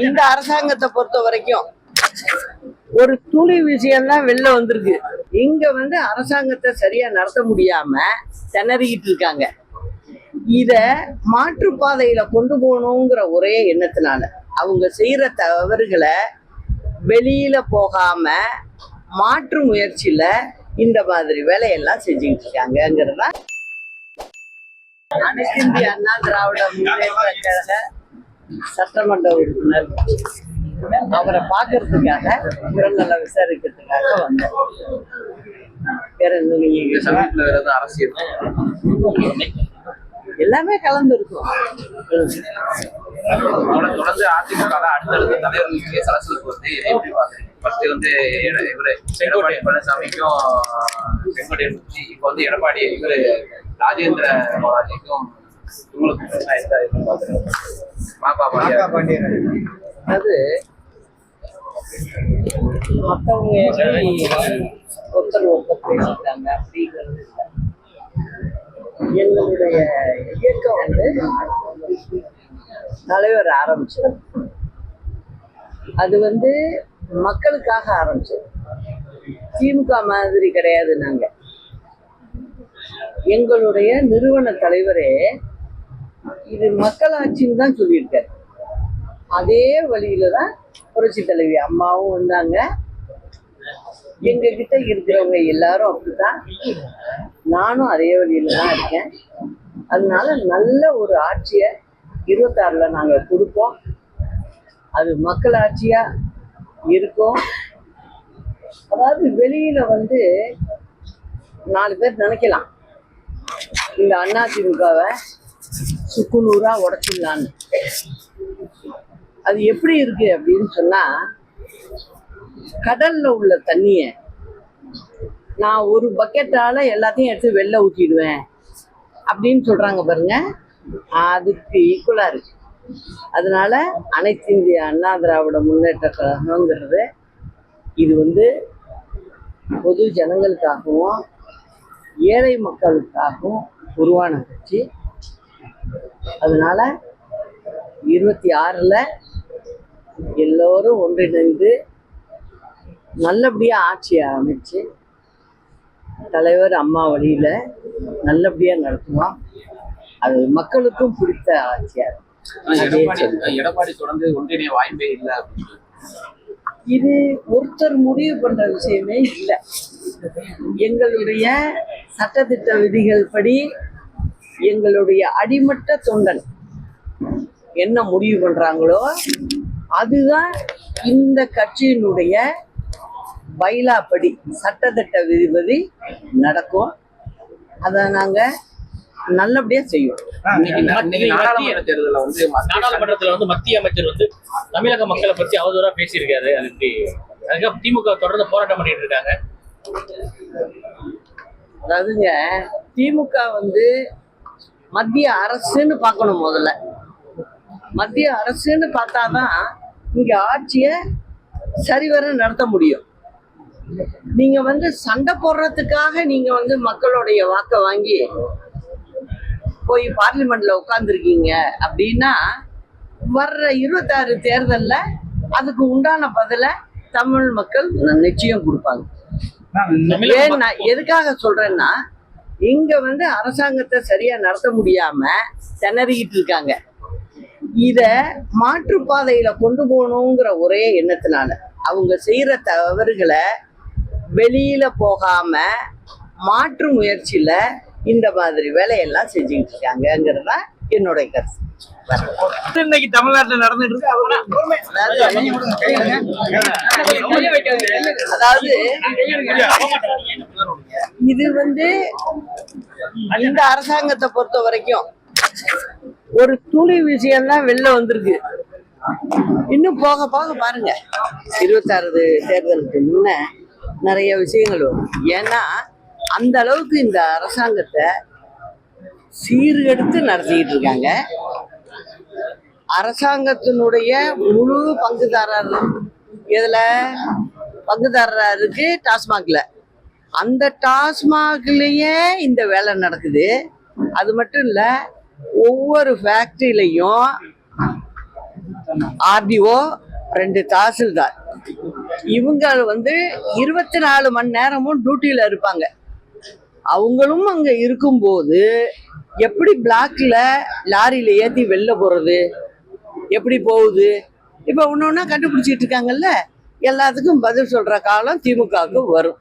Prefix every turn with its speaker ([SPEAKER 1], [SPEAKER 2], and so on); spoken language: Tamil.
[SPEAKER 1] இந்த அரசாங்கத்தை பொறுத்த வரைக்கும் ஒரு துளி விஷயம்தான் வெளில வந்திருக்கு. இங்க அரசாங்கத்தை சரியா நடத்த முடியாம திணறிக்கிட்டு இருக்காங்க. இத மாற்றுப்பாதையில கொண்டு போகணுங்கிற ஒரே எண்ணத்தினால அவங்க செய்யற தவறுகளை வெளியில போகாம மாற்று முயற்சியில இந்த மாதிரி வேலையெல்லாம் செஞ்சுக்கிட்டு இருக்காங்கிறதா அனைத்து இந்திய அண்ணா திராவிட முன்னேற்ற கழக சட்டமன்ற உறுப்பினர் அவரை பார்க்கறதுக்காக உடல்நல விசாரிக்கிறதுக்காக வந்தோம். வேற என்ன
[SPEAKER 2] அரசியல்
[SPEAKER 1] எல்லாமே கலந்து இருக்கும்.
[SPEAKER 2] தொடர்ந்து அதிமுக அடுத்தடுத்த தலைவர்களுக்கு சலசலப்பு இவரு எடப்பாடி பழனிசாமிக்கும் செங்கோட்டையன் இப்ப எடப்பாடி இவரு ராஜேந்திர பாலாஜிக்கும்
[SPEAKER 1] அது மற்றவங்க ஒருத்தர் பேசிட்டாங்க அப்படிங்கிறது இல்லை. எங்களுடைய இயக்கம் தலைவர் ஆரம்பிச்சது. அது மக்களுக்காக ஆரம்பிச்சது. திமுக மாதிரி கிடையாது. நாங்க எங்களுடைய நிறுவன தலைவரே இது மக்களாட்சின்னு தான் சொல்லியிருக்காரு. அதே வழியில தான் புரட்சி தலைவி அம்மாவும் வந்தாங்க. எங்க கிட்ட இருக்கிறவங்க எல்லாரும் அப்படித்தான். நானும் அதே வழியில தான் இருக்கேன். அதனால நல்ல ஒரு ஆட்சியை 26ல நாங்க கொடுப்போம். அது மக்களாட்சியா இருக்கும். அதாவது வெளியில 4 பேர் நினைக்கலாம் இந்த அதிமுகவை சுக்குநூறா உடைச்சிடலான்னு. அது எப்படி இருக்கு அப்படின்னு சொன்னா, கடல்ல உள்ள தண்ணிய நான் ஒரு பக்கெட்டால எல்லாத்தையும் எடுத்து வெளில ஊற்றிடுவேன் அப்படின்னு சொல்றாங்க பாருங்க. அதுக்கு ஈக்குவலா இருக்கு. அதனால அனைத்து இந்திய அண்ணா திராவிட முன்னேற்ற கழகங்கிறது இது பொது ஜனங்களுக்காகவும் ஏழை மக்களுக்காகவும் உருவான கட்சி. அதனால 26ல எல்லோரும் ஒன்றிணைந்து நல்லபடியா ஆட்சியை அமைச்சு தலைவர் அம்மா வழியில நல்லபடியா நடத்துவோம். அது மக்களுக்கும் பிடித்த ஆட்சியா
[SPEAKER 2] எடப்பாடி தொடர்ந்து ஒன்றிணைய வாய்ப்பே இல்லை.
[SPEAKER 1] இது ஒருத்தர் முடிவு பண்ற விஷயமே இல்லை. எங்களுடைய சட்டத்திட்ட விதிகள் படி எங்களுடைய அடிமட்ட தொண்டன் என்ன முடிவு பண்றாங்களோ அதுதான் இந்த கட்சியினுடைய பைலாப்படி சட்டத்திட்ட விதிபடி நடக்கும். அதை நாங்க நல்லபடியா செய்யும்.
[SPEAKER 3] நாடாளுமன்றத்துல மத்திய அமைச்சர் தமிழக மக்களை பத்தி அவதூறா பேசியிருக்காரு. அதுக்கு திமுக தொடர்ந்து போராட்டம் பண்ணிட்டு இருக்காங்க.
[SPEAKER 1] அதாவதுங்க, திமுக மத்திய அரசுன்னு பார்க்கணும். முதல்ல மத்திய அரசுன்னு பார்த்தாதான் இங்க ஆட்சிய சரிவர நடத்த முடியும். நீங்க சண்டை போடுறதுக்காக நீங்க மக்களுடைய வாக்கை வாங்கி போய் பார்லிமெண்ட்ல உட்கார்ந்துருக்கீங்க அப்படின்னா வர்ற 26 தேர்தல்ல அதுக்கு உண்டான பதில தமிழ் மக்கள் நிச்சயம் கொடுப்பாங்க. ஏன்னா எதுக்காக சொல்றேன்னா, இங்க அரசாங்கத்தை சரியா நடத்த முடியாம திணறிக்கிட்டு இருக்காங்க. இத மாற்றுப்பாதையில கொண்டு போகணுங்கிற ஒரே எண்ணத்தினால அவங்க செய்யற தவறுகளை வெளியில போகாம மாற்று முயற்சியில இந்த மாதிரி வேலையெல்லாம் செஞ்சுக்கிட்டு இருக்காங்கிறதா என்னுடைய கருத்து.
[SPEAKER 4] இன்னைக்கு தமிழ்நாட்டில் நடந்துட்டு இருக்கு.
[SPEAKER 1] அதாவது இது இந்த அரசாங்கத்தை பொறுத்த வரைக்கும் ஒரு துளி விஷயம்தான் வெளில வந்திருக்கு. இன்னும் போக போக பாருங்க, 26 தேர்தலுக்கு முன்ன நிறைய விஷயங்கள் வரும். ஏன்னா அந்த அளவுக்கு இந்த அரசாங்கத்தை சீர்கெடுத்து நடத்திக்கிட்டு இருக்காங்க. அரசாங்கத்தினுடைய முழு பங்குதாரர் இதுல பங்குதாரரா இருக்கு டாஸ்மாக்ல. அந்த டாஸ்மாக்லயே இந்த வேலை நடக்குது. அது மட்டும் இல்ல, ஒவ்வொரு ஃபேக்டரியிலையும் ஆர்டிஓ, 2 தாசில்தார், இவங்க 24 மணி நேரமும் டியூட்டியில இருப்பாங்க. அவங்களும் அங்க இருக்கும்போது எப்படி பிளாக்ல லாரியில ஏத்தி வெளில போறது, எப்படி போகுது, இப்ப ஒன்னொன்னா கண்டுபிடிச்சிட்டு இருக்காங்கல்ல. எல்லாத்துக்கும் பதில் சொல்ற காலம் திமுகவுக்கு வரும்.